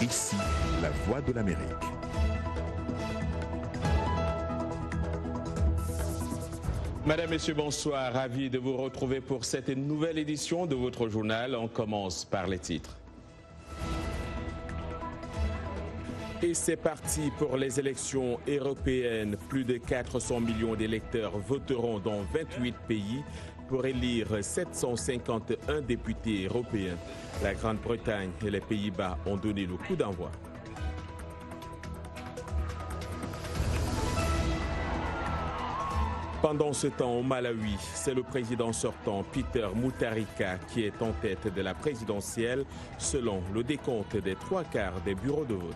Ici, la voix de l'Amérique. Madame, Messieurs, bonsoir. Ravi de vous retrouver pour cette nouvelle édition de votre journal. On commence par les titres. Et c'est parti pour les élections européennes. Plus de 400 millions d'électeurs voteront dans 28 pays pour élire 751 députés européens. La Grande-Bretagne et les Pays-Bas ont donné le coup d'envoi. Pendant ce temps, au Malawi, c'est le président sortant, Peter Mutharika, qui est en tête de la présidentielle, selon le décompte des 3/4 des bureaux de vote.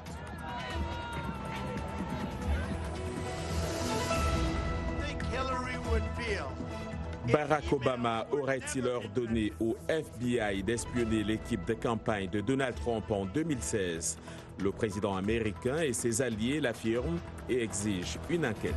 Barack Obama aurait-il ordonné au FBI d'espionner l'équipe de campagne de Donald Trump en 2016? Le président américain et ses alliés l'affirment et exigent une enquête.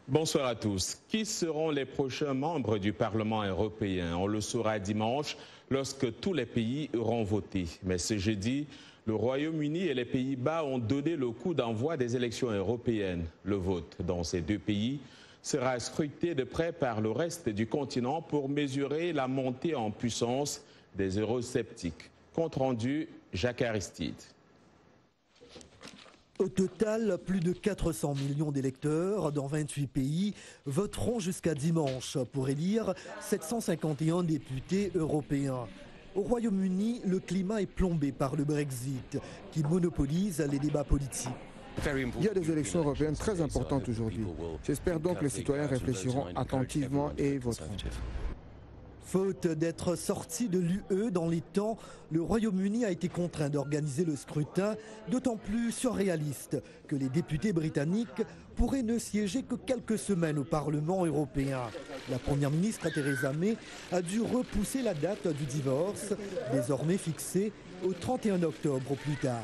Bonsoir à tous. Qui seront les prochains membres du Parlement européen? On le saura dimanche lorsque tous les pays auront voté. Mais ce jeudi, le Royaume-Uni et les Pays-Bas ont donné le coup d'envoi des élections européennes. Le vote dans ces deux pays sera scruté de près par le reste du continent pour mesurer la montée en puissance des eurosceptiques. Compte rendu, Jacques Aristide. Au total, plus de 400 millions d'électeurs dans 28 pays voteront jusqu'à dimanche pour élire 751 députés européens. Au Royaume-Uni, le climat est plombé par le Brexit, qui monopolise les débats politiques. Il y a des élections européennes très importantes aujourd'hui. J'espère donc que les citoyens réfléchiront attentivement et voteront. Faute d'être sorti de l'UE dans les temps, le Royaume-Uni a été contraint d'organiser le scrutin, d'autant plus surréaliste que les députés britanniques pourraient ne siéger que quelques semaines au Parlement européen. La première ministre Theresa May a dû repousser la date du divorce, désormais fixée au 31 octobre au plus tard.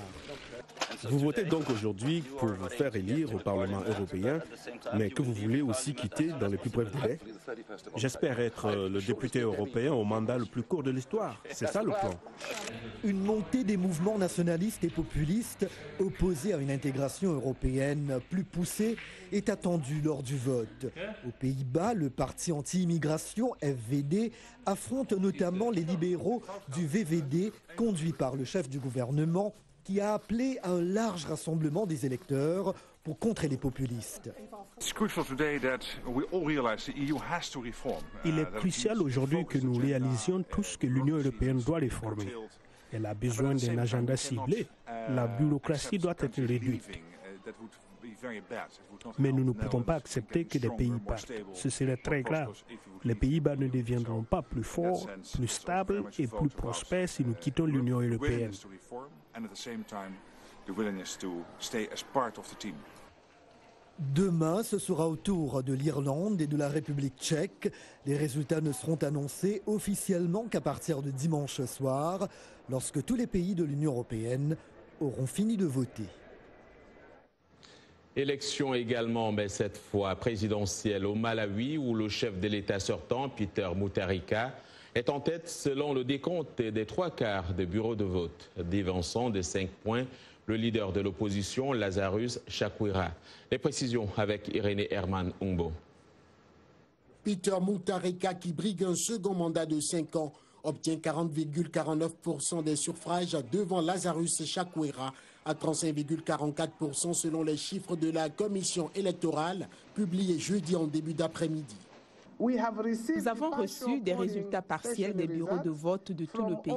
Vous votez donc aujourd'hui pour vous faire élire au Parlement européen, mais que vous voulez aussi quitter dans les plus brefs délais? J'espère être le député européen au mandat le plus court de l'histoire. C'est ça le plan. Une montée des mouvements nationalistes et populistes opposés à une intégration européenne plus poussée est attendue lors du vote. Aux Pays-Bas, le parti anti-immigration FVD affronte notamment les libéraux du VVD, conduit par le chef du gouvernement, qui a appelé à un large rassemblement des électeurs pour contrer les populistes. Il est crucial aujourd'hui que nous réalisions tous que l'Union européenne doit réformer. Elle a besoin d'un agenda ciblé. La bureaucratie doit être réduite. Mais nous ne pouvons pas accepter que des pays partent. Ce serait très grave. Les Pays-Bas ne deviendront pas plus forts, plus stables et plus prospères si nous quittons l'Union européenne. Demain, ce sera au tour de l'Irlande et de la République tchèque. Les résultats ne seront annoncés officiellement qu'à partir de dimanche soir, lorsque tous les pays de l'Union européenne auront fini de voter. Élection également, mais cette fois présidentielle au Malawi, où le chef de l'État sortant, Peter Mutharika, est en tête selon le décompte des 3/4 des bureaux de vote, dévançant de 5 points le leader de l'opposition, Lazarus Chakwera. Les précisions avec Irénée Herman Umbo. Peter Mutharika, qui brigue un second mandat de 5 ans, obtient 40,49% des suffrages devant Lazarus Chakwera à 35,44% selon les chiffres de la commission électorale publiés jeudi en début d'après-midi. Nous avons reçu des résultats partiels des bureaux de vote de tout le pays.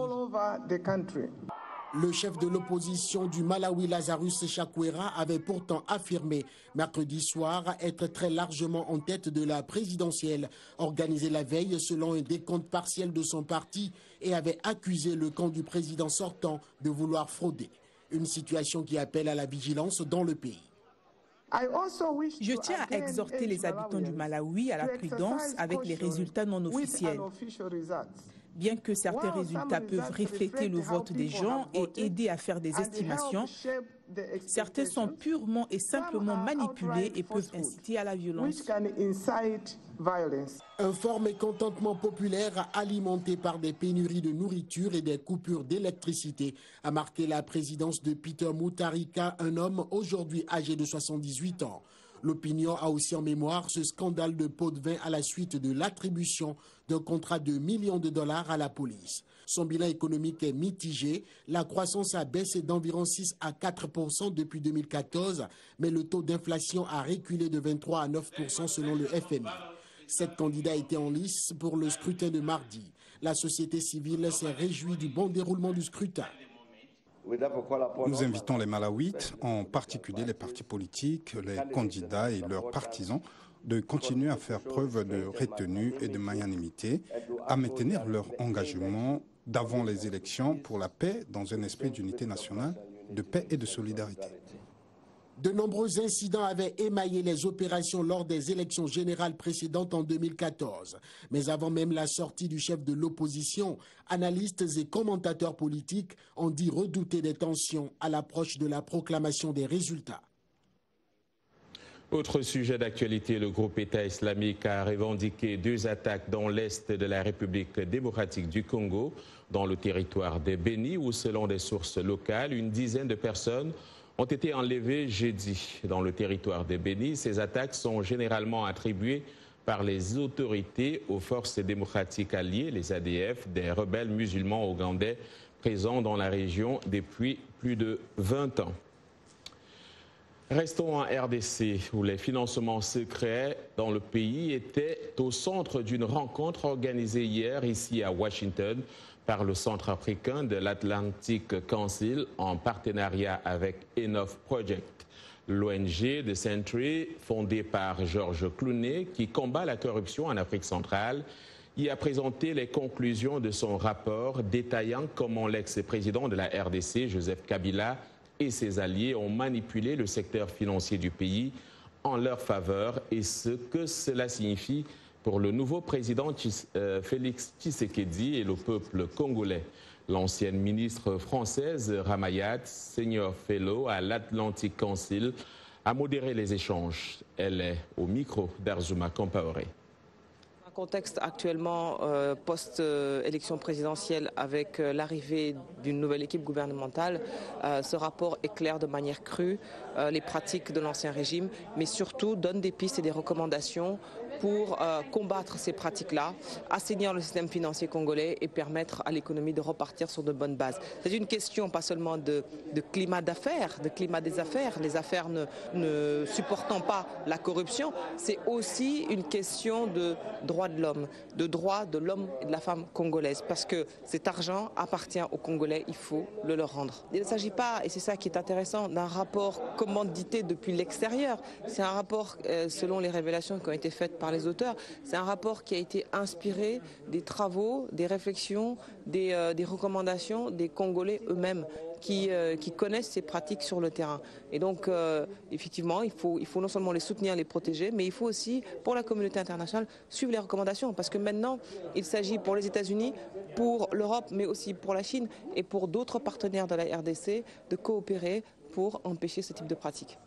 Le chef de l'opposition du Malawi, Lazarus Chakwera, avait pourtant affirmé mercredi soir être très largement en tête de la présidentielle organisée la veille selon un décompte partiel de son parti et avait accusé le camp du président sortant de vouloir frauder. Une situation qui appelle à la vigilance dans le pays. Je tiens à exhorter les habitants du Malawi à la prudence avec les résultats non officiels. Bien que certains résultats peuvent refléter le vote des gens et aider à faire des estimations, certains sont purement et simplement manipulés et peuvent inciter à la violence. Un fort mécontentement populaire alimenté par des pénuries de nourriture et des coupures d'électricité a marqué la présidence de Peter Mutharika, un homme aujourd'hui âgé de 78 ans. L'opinion a aussi en mémoire ce scandale de pots de vin à la suite de l'attribution d'un contrat de millions de dollars à la police. Son bilan économique est mitigé. La croissance a baissé d'environ 6 à 4% depuis 2014, mais le taux d'inflation a reculé de 23 à 9% selon le FMI. 7 candidats étaient en lice pour le scrutin de mardi. La société civile s'est réjouie du bon déroulement du scrutin. Nous invitons les Malawites, en particulier les partis politiques, les candidats et leurs partisans, de continuer à faire preuve de retenue et de magnanimité, à maintenir leur engagement d'avant les élections pour la paix dans un esprit d'unité nationale, de paix et de solidarité. De nombreux incidents avaient émaillé les opérations lors des élections générales précédentes en 2014. Mais avant même la sortie du chef de l'opposition, analystes et commentateurs politiques ont dit redouter des tensions à l'approche de la proclamation des résultats. Autre sujet d'actualité, le groupe État islamique a revendiqué 2 attaques dans l'est de la République démocratique du Congo, dans le territoire de Beni, où selon des sources locales, une dizaine de personnes ont été enlevées jeudi. Dans le territoire de Beni, ces attaques sont généralement attribuées par les autorités aux forces démocratiques alliées, les ADF, des rebelles musulmans ougandais présents dans la région depuis plus de 20 ans. Restons en RDC, où les financements secrets dans le pays étaient au centre d'une rencontre organisée hier ici à Washington par le Centre africain de l'Atlantic Council en partenariat avec Enough Project, l'ONG de Century fondée par George Clooney qui combat la corruption en Afrique centrale. Y a présenté les conclusions de son rapport détaillant comment l'ex-président de la RDC, Joseph Kabila, et ses alliés ont manipulé le secteur financier du pays en leur faveur et ce que cela signifie pour le nouveau président Félix Tshisekedi et le peuple congolais. L'ancienne ministre française Ramayat, senior fellow à l'Atlantic Council, a modéré les échanges. Elle est au micro d'Arzuma Compaoré. Contexte actuellement post-élection présidentielle avec l'arrivée d'une nouvelle équipe gouvernementale, ce rapport éclaire de manière crue les pratiques de l'ancien régime, mais surtout donne des pistes et des recommandations pour combattre ces pratiques-là, assainir le système financier congolais et permettre à l'économie de repartir sur de bonnes bases. C'est une question pas seulement de climat d'affaires, de climat des affaires, les affaires ne supportant pas la corruption, c'est aussi une question de droits de l'homme, de droits de l'homme et de la femme congolaise, parce que cet argent appartient aux Congolais, il faut le leur rendre. Il ne s'agit pas, et c'est ça qui est intéressant, d'un rapport commandité depuis l'extérieur, c'est un rapport, selon les révélations qui ont été faites par les auteurs, c'est un rapport qui a été inspiré des travaux, des réflexions, des recommandations des Congolais eux-mêmes qui connaissent ces pratiques sur le terrain. Et donc, effectivement, il faut non seulement les soutenir, les protéger, mais il faut aussi, pour la communauté internationale, suivre les recommandations. Parce que maintenant, il s'agit pour les États-Unis, pour l'Europe, mais aussi pour la Chine et pour d'autres partenaires de la RDC de coopérer pour empêcher ce type de pratiques.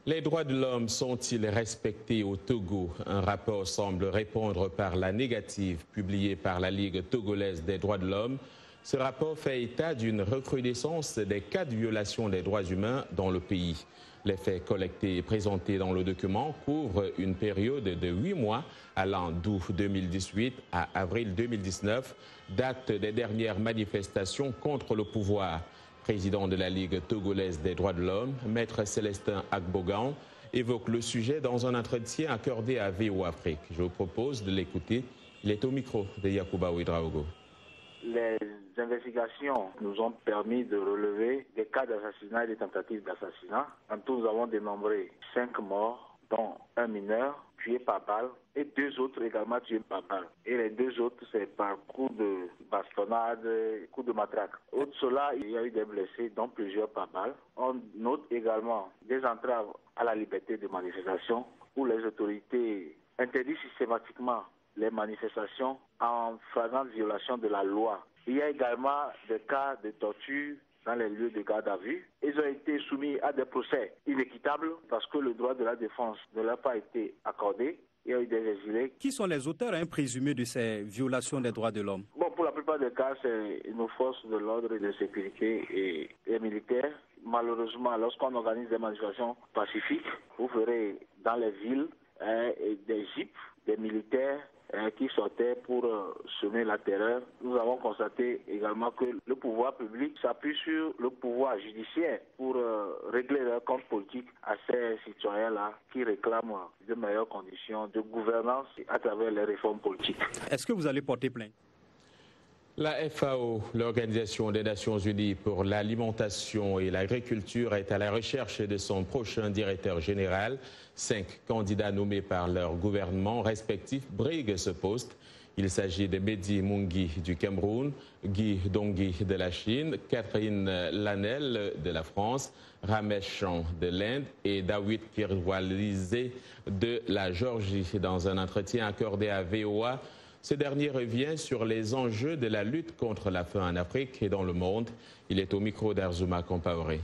Les droits de l'homme sont-ils respectés au Togo? Un rapport semble répondre par la négative publié par la Ligue togolaise des droits de l'homme. Ce rapport fait état d'une recrudescence des cas de violation des droits humains dans le pays. Les faits collectés et présentés dans le document couvrent une période de 8 mois allant d'août 2018 à avril 2019, date des dernières manifestations contre le pouvoir. Président de la Ligue togolaise des droits de l'homme, Maître Célestin Agbogan, évoque le sujet dans un entretien accordé à VOA Afrique. Je vous propose de l'écouter. Il est au micro de Yacouba Ouedraogo. Les investigations nous ont permis de relever des cas d'assassinat et des tentatives d'assassinat. En tout, nous avons dénombré 5 morts, dont un mineur tué par balle et 2 autres également tués par balle. Et les 2 autres, c'est par coup de bastonnade, coup de matraque. Outre cela, il y a eu des blessés, dont plusieurs par balle. On note également des entraves à la liberté de manifestation où les autorités interdisent systématiquement les manifestations en flagrante violation de la loi. Il y a également des cas de torture dans les lieux de garde à vue. Ils ont été soumis à des procès inéquitables parce que le droit de la défense ne leur a pas été accordé. Il y a eu des exilés. Qui sont les auteurs présumés de ces violations des droits de l'homme? Bon, pour la plupart des cas, c'est nos forces de l'ordre et de sécurité et les militaires. Malheureusement, lorsqu'on organise des manifestations pacifiques, vous verrez dans les villes des jeeps, des militaires qui sortaient pour semer la terreur. Nous avons constaté également que le pouvoir public s'appuie sur le pouvoir judiciaire pour régler leurs comptes politiques à ces citoyens-là qui réclament de meilleures conditions de gouvernance à travers les réformes politiques. Est-ce que vous allez porter plainte? La FAO, l'Organisation des Nations Unies pour l'alimentation et l'agriculture, est à la recherche de son prochain directeur général. 5 candidats nommés par leur gouvernement respectif briguent ce poste. Il s'agit de Mehdi Moungui du Cameroun, Guy Dongui de la Chine, Catherine Lanel de la France, Ramesh Chan de l'Inde et Dawit Kirwalizé de la Géorgie. Dans un entretien accordé à VOA, ce dernier revient sur les enjeux de la lutte contre la faim en Afrique et dans le monde. Il est au micro d'Arzuma Compaoré.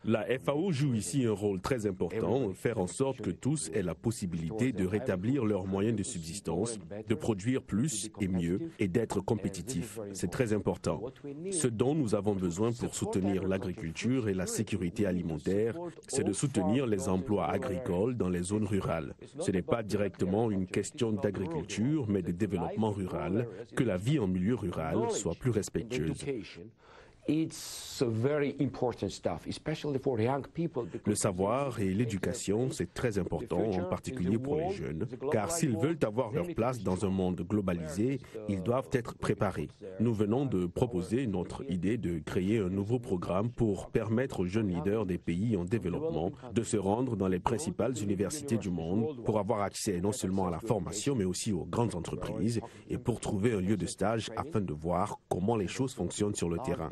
La FAO joue ici un rôle très important, faire en sorte que tous aient la possibilité de rétablir leurs moyens de subsistance, de produire plus et mieux et d'être compétitifs. C'est très important. Ce dont nous avons besoin pour soutenir l'agriculture et la sécurité alimentaire, c'est de soutenir les emplois agricoles dans les zones rurales. Ce n'est pas directement une question d'agriculture, mais de développement rural, que la vie en milieu rural soit plus respectueuse. Le savoir et l'éducation, c'est très important, en particulier pour les jeunes, car s'ils veulent avoir leur place dans un monde globalisé, ils doivent être préparés. Nous venons de proposer notre idée de créer un nouveau programme pour permettre aux jeunes leaders des pays en développement de se rendre dans les principales universités du monde pour avoir accès non seulement à la formation, mais aussi aux grandes entreprises et pour trouver un lieu de stage afin de voir comment les choses fonctionnent sur le terrain.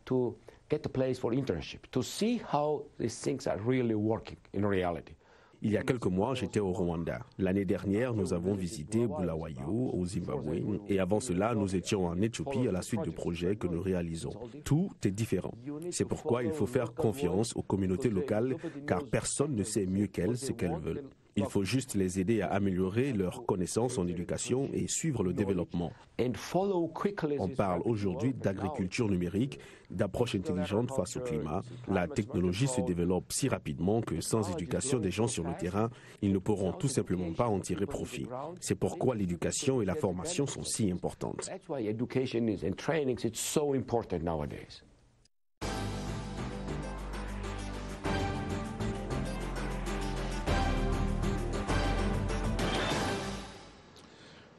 To get a place for internship, to see how these things are really working in reality. Il y a quelques mois, j'étais au Rwanda. L'année dernière, nous avons visité Bulawayo au Zimbabwe et avant cela, nous étions en Éthiopie à la suite de projets que nous réalisons. Tout est différent. C'est pourquoi il faut faire confiance aux communautés locales car personne ne sait mieux qu'elles ce qu'elles veulent. Il faut juste les aider à améliorer leurs connaissances en éducation et suivre le développement. On parle aujourd'hui d'agriculture numérique, d'approche intelligente face au climat. La technologie se développe si rapidement que sans éducation des gens sur le terrain, ils ne pourront tout simplement pas en tirer profit. C'est pourquoi l'éducation et la formation sont si importantes.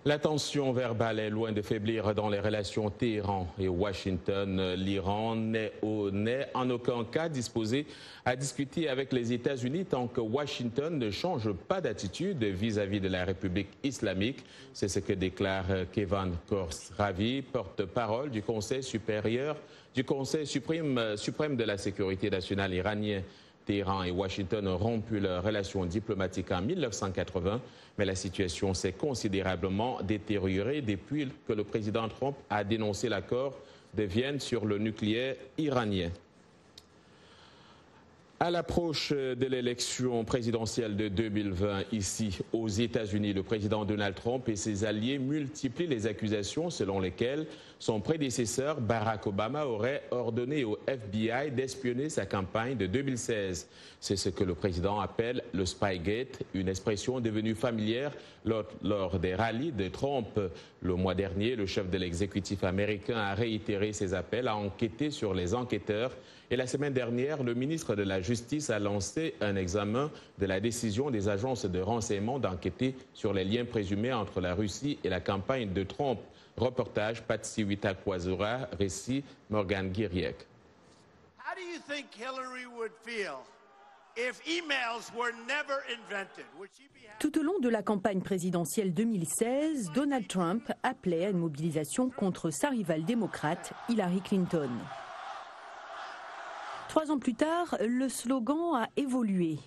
La tension verbale est loin de faiblir dans les relations Téhéran et Washington. L'Iran n'est en aucun cas disposé à discuter avec les États-Unis tant que Washington ne change pas d'attitude vis-à-vis de la République islamique. C'est ce que déclare Keyvan Khosravi, porte-parole du Conseil suprême de la sécurité nationale iranien. Téhéran et Washington ont rompu leurs relations diplomatiques en 1980, mais la situation s'est considérablement détériorée depuis que le président Trump a dénoncé l'accord de Vienne sur le nucléaire iranien. À l'approche de l'élection présidentielle de 2020 ici aux États-Unis, le président Donald Trump et ses alliés multiplient les accusations selon lesquelles son prédécesseur Barack Obama aurait ordonné au FBI d'espionner sa campagne de 2016. C'est ce que le président appelle le Spygate, une expression devenue familière lors des rallyes de Trump. Le mois dernier, le chef de l'exécutif américain a réitéré ses appels à enquêter sur les enquêteurs. Et la semaine dernière, le ministre de la Justice a lancé un examen de la décision des agences de renseignement d'enquêter sur les liens présumés entre la Russie et la campagne de Trump. Reportage Patsy Witakwazura, récit Morgan Guiriec. How do you think Hillary would feel if emails were never invented? Tout au long de la campagne présidentielle 2016, Donald Trump appelait à une mobilisation contre sa rivale démocrate, Hillary Clinton. 3 ans plus tard, le slogan a évolué.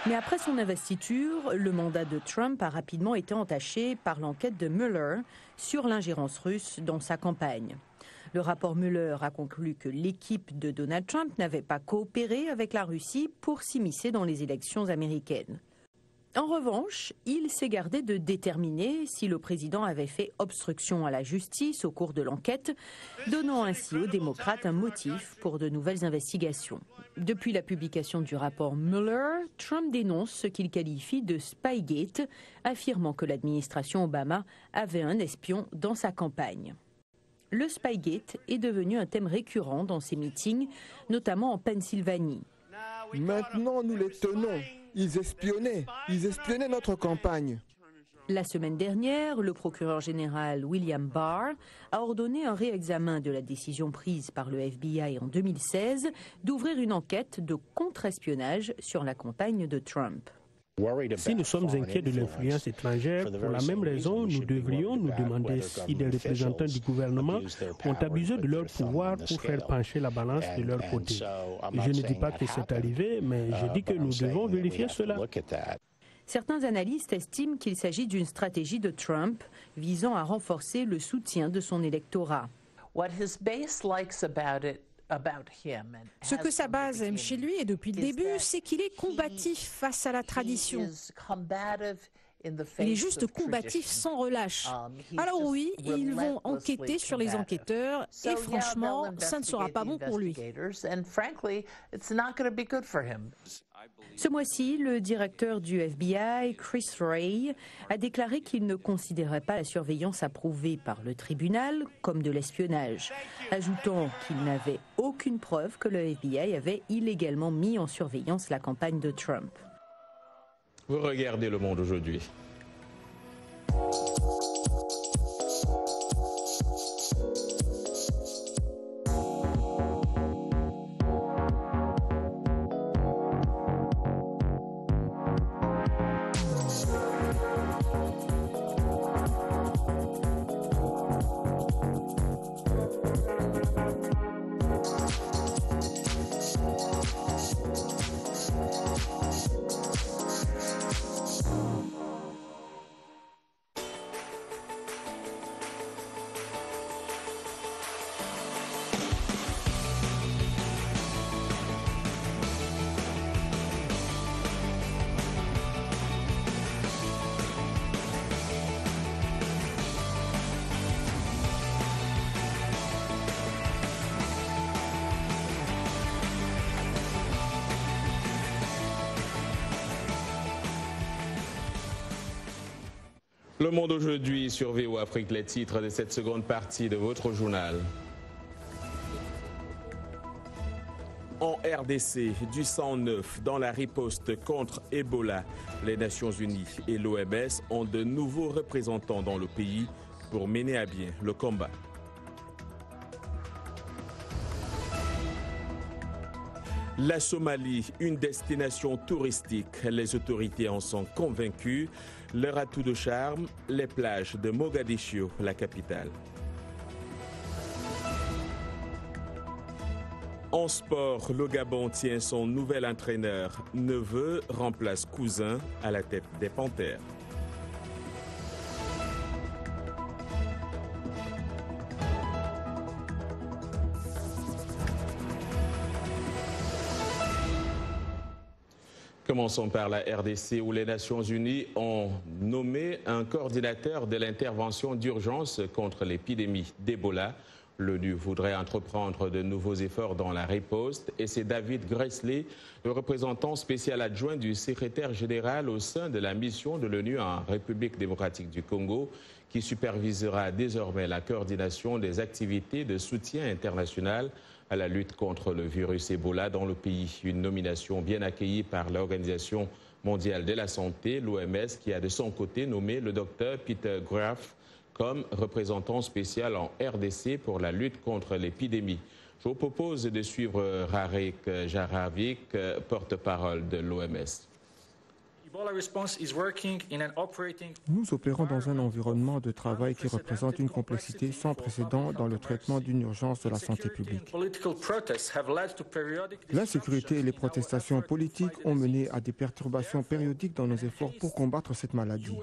Mais après son investiture, le mandat de Trump a rapidement été entaché par l'enquête de Mueller sur l'ingérence russe dans sa campagne. Le rapport Mueller a conclu que l'équipe de Donald Trump n'avait pas coopéré avec la Russie pour s'immiscer dans les élections américaines. En revanche, il s'est gardé de déterminer si le président avait fait obstruction à la justice au cours de l'enquête, donnant ainsi aux démocrates un motif pour de nouvelles investigations. Depuis la publication du rapport Mueller, Trump dénonce ce qu'il qualifie de Spygate, affirmant que l'administration Obama avait un espion dans sa campagne. Le Spygate est devenu un thème récurrent dans ses meetings, notamment en Pennsylvanie. Maintenant, nous les tenons. Ils espionnaient notre campagne. La semaine dernière, le procureur général William Barr a ordonné un réexamen de la décision prise par le FBI en 2016 d'ouvrir une enquête de contre-espionnage sur la campagne de Trump. Si nous sommes inquiets de l'influence étrangère, pour la même raison, nous devrions nous demander si des représentants du gouvernement ont abusé de leur pouvoir pour faire pencher la balance de leur côté. Je ne dis pas que c'est arrivé, mais je dis que nous devons vérifier cela. Certains analystes estiment qu'il s'agit d'une stratégie de Trump visant à renforcer le soutien de son électorat. Ce que sa base aime chez lui, et depuis le début, c'est qu'il est combatif face à la tradition. Il est juste combatif sans relâche. Alors oui, ils vont enquêter sur les enquêteurs, et franchement, ça ne sera pas bon pour lui. Ce mois-ci, le directeur du FBI, Chris Wray, a déclaré qu'il ne considérait pas la surveillance approuvée par le tribunal comme de l'espionnage, ajoutant qu'il n'avait aucune preuve que le FBI avait illégalement mis en surveillance la campagne de Trump. Vous regardez Le Monde aujourd'hui. Le Monde aujourd'hui sur VOA Afrique, les titres de cette seconde partie de votre journal. En RDC, du sang neuf dans la riposte contre Ebola. Les Nations Unies et l'OMS ont de nouveaux représentants dans le pays pour mener à bien le combat. La Somalie, une destination touristique. Les autorités en sont convaincues. Leur atout de charme, les plages de Mogadiscio, la capitale. En sport, le Gabon tient son nouvel entraîneur. Neveu remplace cousin à la tête des Panthères. Commençons par la RDC où les Nations Unies ont nommé un coordinateur de l'intervention d'urgence contre l'épidémie d'Ebola. L'ONU voudrait entreprendre de nouveaux efforts dans la riposte et c'est David Gressler, le représentant spécial adjoint du secrétaire général au sein de la mission de l'ONU en République démocratique du Congo, qui supervisera désormais la coordination des activités de soutien international à la lutte contre le virus Ebola dans le pays. Une nomination bien accueillie par l'Organisation mondiale de la santé, l'OMS, qui a de son côté nommé le docteur Peter Graf comme représentant spécial en RDC pour la lutte contre l'épidémie. Je vous propose de suivre Rarek Jaravik, porte-parole de l'OMS. Nous opérons dans un environnement de travail qui représente une complexité sans précédent dans le traitement d'une urgence de la santé publique. L'insécurité et les protestations politiques ont mené à des perturbations périodiques dans nos efforts pour combattre cette maladie.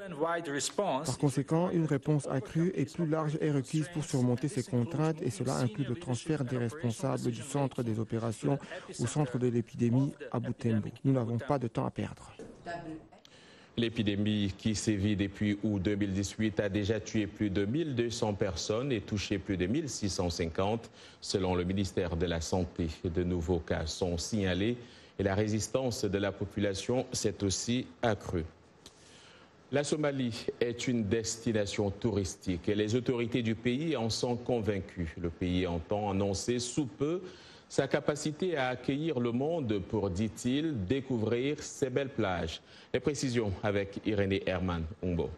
Par conséquent, une réponse accrue et plus large est requise pour surmonter ces contraintes et cela inclut le transfert des responsables du centre des opérations au centre de l'épidémie à Butembo. Nous n'avons pas de temps à perdre. L'épidémie qui sévit depuis août 2018 a déjà tué plus de 1200 personnes et touché plus de 1650. Selon le ministère de la Santé, de nouveaux cas sont signalés et la résistance de la population s'est aussi accrue. La Somalie est une destination touristique et les autorités du pays en sont convaincues. Le pays entend annoncer sous peu sa capacité à accueillir le monde pour, dit-il, découvrir ses belles plages. Les précisions avec Irénée Herman Umbo.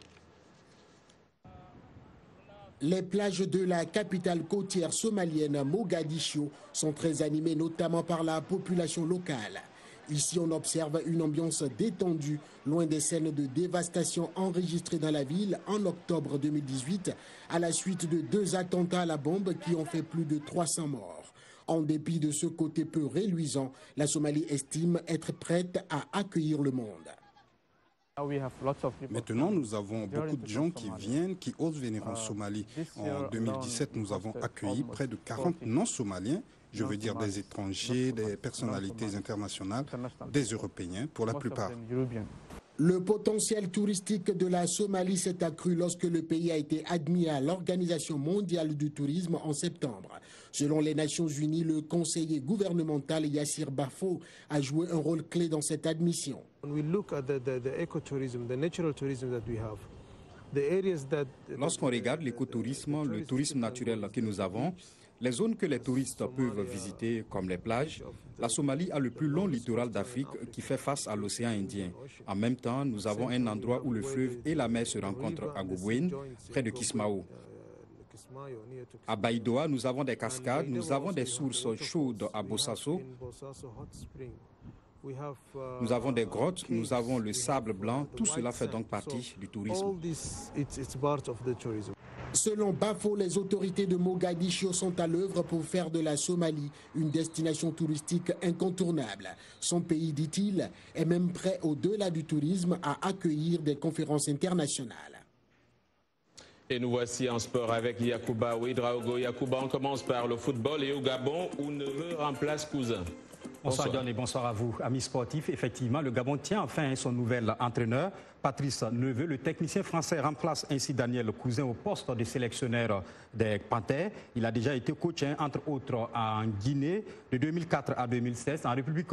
Les plages de la capitale côtière somalienne, Mogadiscio, sont très animées notamment par la population locale. Ici, on observe une ambiance détendue, loin des scènes de dévastation enregistrées dans la ville en octobre 2018, à la suite de 2 attentats à la bombe qui ont fait plus de 300 morts. En dépit de ce côté peu réluisant, la Somalie estime être prête à accueillir le monde. Maintenant, nous avons beaucoup de gens qui viennent, qui osent venir en Somalie. En 2017, nous avons accueilli près de 40 non-somaliens, je veux dire des étrangers, des personnalités internationales, des Européens pour la plupart. Le potentiel touristique de la Somalie s'est accru lorsque le pays a été admis à l'Organisation mondiale du tourisme en septembre. Selon les Nations Unies, le conseiller gouvernemental Yassir Bafo a joué un rôle clé dans cette admission. Lorsqu'on regarde l'écotourisme, le tourisme naturel que nous avons, les zones que les touristes peuvent visiter, comme les plages, la Somalie a le plus long littoral d'Afrique qui fait face à l'océan Indien. En même temps, nous avons un endroit où le fleuve et la mer se rencontrent à Gobouin, près de Kismayo. À Baïdoa, nous avons des cascades, nous avons des sources chaudes à Bosaso. Nous avons des grottes, nous avons le sable blanc, tout cela fait donc partie du tourisme. Selon Bafo, les autorités de Mogadiscio sont à l'œuvre pour faire de la Somalie une destination touristique incontournable. Son pays, dit-il, est même prêt au-delà du tourisme à accueillir des conférences internationales. Et nous voici en sport avec Yacouba Ouedraogo. Yacouba, on commence par le football et au Gabon où neveu remplace cousin. Bonsoir John et bonsoir à vous, amis sportifs. Effectivement, le Gabon tient enfin son nouvel entraîneur, Patrice Neveu. Le technicien français remplace ainsi Daniel Cousin au poste de sélectionneur des Panthères. Il a déjà été coach, entre autres, en Guinée de 2004 à 2016, en République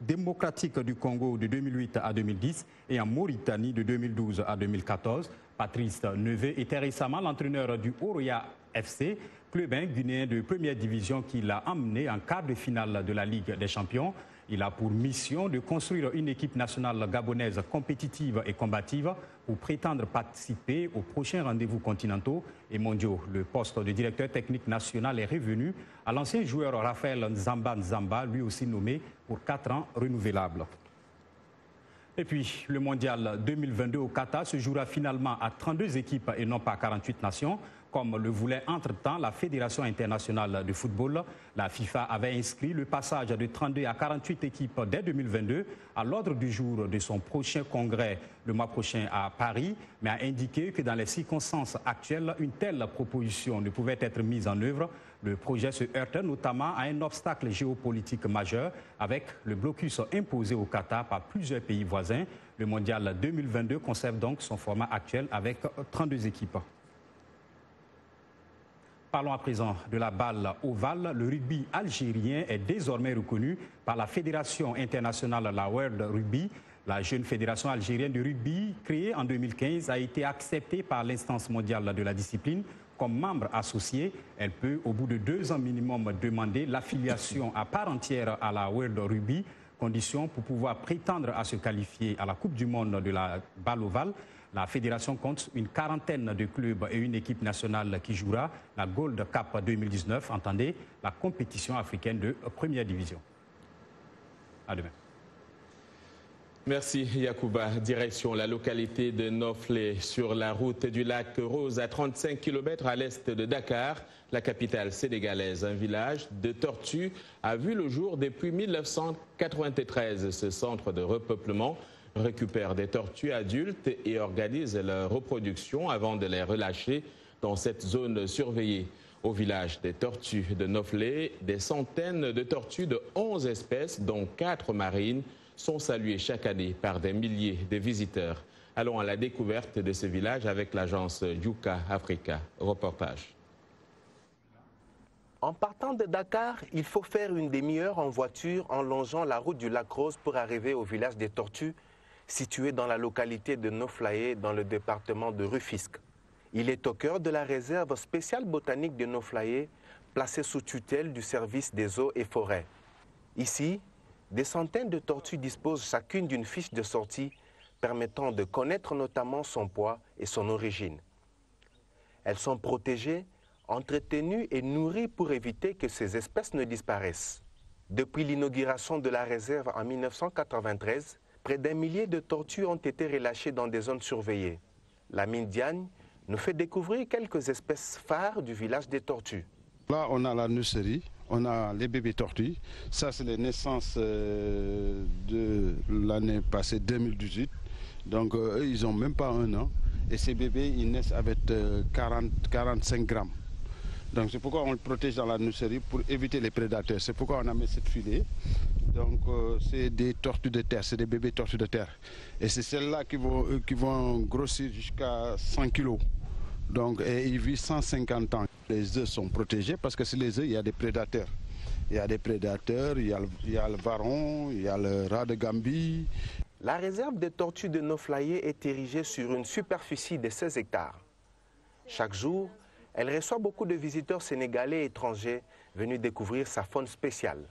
démocratique du Congo de 2008 à 2010 et en Mauritanie de 2012 à 2014. Patrice Neveu était récemment l'entraîneur du Oroya FC, club guinéen de première division qui l'a emmené en quart de finale de la Ligue des Champions. Il a pour mission de construire une équipe nationale gabonaise compétitive et combative pour prétendre participer aux prochains rendez-vous continentaux et mondiaux. Le poste de directeur technique national est revenu à l'ancien joueur Raphaël Nzamba, lui aussi nommé pour 4 ans renouvelables. Et puis, le mondial 2022 au Qatar se jouera finalement à 32 équipes et non pas 48 nations. Comme le voulait entre-temps la Fédération internationale de football, la FIFA avait inscrit le passage de 32 à 48 équipes dès 2022 à l'ordre du jour de son prochain congrès le mois prochain à Paris, mais a indiqué que dans les circonstances actuelles, une telle proposition ne pouvait être mise en œuvre. Le projet se heurte notamment à un obstacle géopolitique majeur avec le blocus imposé au Qatar par plusieurs pays voisins. Le mondial 2022 conserve donc son format actuel avec 32 équipes. Parlons à présent de la balle ovale. Le rugby algérien est désormais reconnu par la Fédération internationale, la World Rugby. La jeune fédération algérienne de rugby, créée en 2015, a été acceptée par l'instance mondiale de la discipline comme membre associé. Elle peut, au bout de 2 ans minimum, demander l'affiliation à part entière à la World Rugby, condition pour pouvoir prétendre à se qualifier à la Coupe du monde de la balle ovale. La fédération compte une quarantaine de clubs et une équipe nationale qui jouera la Gold Cup 2019, entendez, la compétition africaine de première division. À demain. Merci Yacouba. Direction la localité de Noflé, sur la route du lac Rose, à 35 km à l'est de Dakar, la capitale sénégalaise. Un village de tortues a vu le jour depuis 1993. Ce centre de repeuplement récupère des tortues adultes et organise leur reproduction avant de les relâcher dans cette zone surveillée. Au village des tortues de Noflé, des centaines de tortues de 11 espèces, dont 4 marines, sont saluées chaque année par des milliers de visiteurs. Allons à la découverte de ce village avec l'agence Yuka Africa. Reportage. En partant de Dakar, il faut faire une demi-heure en voiture en longeant la route du lac Rose pour arriver au village des tortues, situé dans la localité de Noflaye, dans le département de Rufisque. Il est au cœur de la réserve spéciale botanique de Noflaye, placée sous tutelle du service des eaux et forêts. Ici, des centaines de tortues disposent chacune d'une fiche de sortie permettant de connaître notamment son poids et son origine. Elles sont protégées, entretenues et nourries pour éviter que ces espèces ne disparaissent. Depuis l'inauguration de la réserve en 1993, près d'1 millier de tortues ont été relâchées dans des zones surveillées. Lamine Diagne nous fait découvrir quelques espèces phares du village des tortues. Là, on a la nurserie, on a les bébés tortues. Ça, c'est les naissances de l'année passée, 2018. Donc, eux, ils n'ont même pas 1 an. Et ces bébés, ils naissent avec 45 grammes. Donc, c'est pourquoi on le protège dans la nurserie pour éviter les prédateurs. C'est pourquoi on a mis cette filet. Donc, c'est des tortues de terre, c'est des bébés tortues de terre. Et c'est celles-là qui vont grossir jusqu'à 100 kilos. Donc, et ils vivent 150 ans. Les œufs sont protégés parce que sur les œufs, il y a des prédateurs. Il y a des prédateurs, il y a le varon, il y a le rat de Gambie. La réserve des tortues de Noflaye est érigée sur une superficie de 16 hectares. Chaque jour, elle reçoit beaucoup de visiteurs sénégalais et étrangers venus découvrir sa faune spéciale.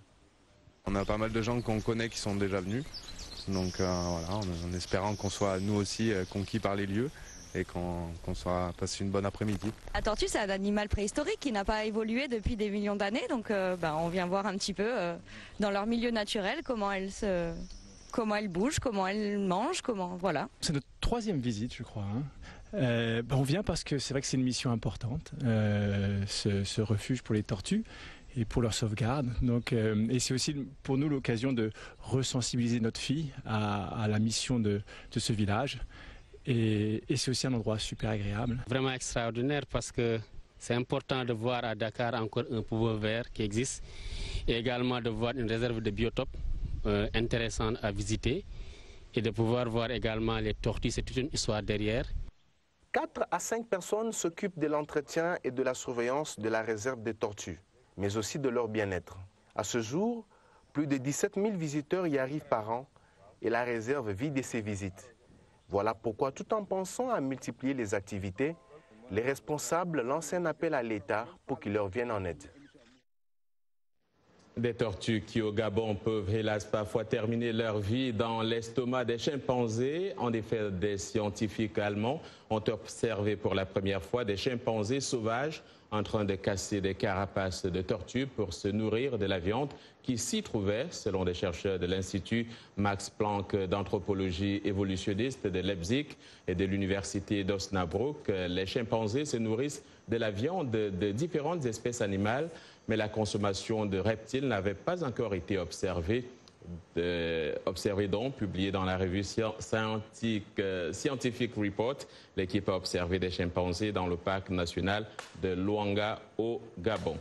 On a pas mal de gens qu'on connaît qui sont déjà venus. Donc voilà, en espérant qu'on soit nous aussi conquis par les lieux et qu'on soit passé une bonne après-midi. La tortue, c'est un animal préhistorique qui n'a pas évolué depuis des millions d'années, donc on vient voir un petit peu dans leur milieu naturel comment elles bougent, comment elles mangent, voilà. C'est notre 3e visite, je crois. On vient parce que c'est vrai que c'est une mission importante, ce refuge pour les tortues et pour leur sauvegarde. Donc, et c'est aussi pour nous l'occasion de resensibiliser notre fille à la mission de ce village. Et c'est aussi un endroit super agréable. Vraiment extraordinaire parce que c'est important de voir à Dakar encore un poumon vert qui existe et également de voir une réserve de biotopes intéressante à visiter et de pouvoir voir également les tortues, c'est toute une histoire derrière. 4 à 5 personnes s'occupent de l'entretien et de la surveillance de la réserve des tortues, mais aussi de leur bien-être. À ce jour, plus de 17 000 visiteurs y arrivent par an et la réserve vit de ces visites. Voilà pourquoi, tout en pensant à multiplier les activités, les responsables lancent un appel à l'État pour qu'il leur vienne en aide. Des tortues qui au Gabon peuvent hélas parfois terminer leur vie dans l'estomac des chimpanzés. En effet, des scientifiques allemands ont observé pour la première fois des chimpanzés sauvages en train de casser des carapaces de tortues pour se nourrir de la viande qui s'y trouvait, selon des chercheurs de l'Institut Max Planck d'anthropologie évolutionniste de Leipzig et de l'Université d'Osnabrück. Les chimpanzés se nourrissent de la viande de différentes espèces animales, mais la consommation de reptiles n'avait pas encore été observée. Publié dans la revue Scientific Report, l'équipe a observé des chimpanzés dans le parc national de Luanga au Gabon.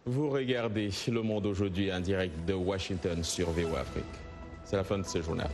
Vous regardez Le Monde aujourd'hui en direct de Washington sur VOA Afrique. C'est la fin de ce journal.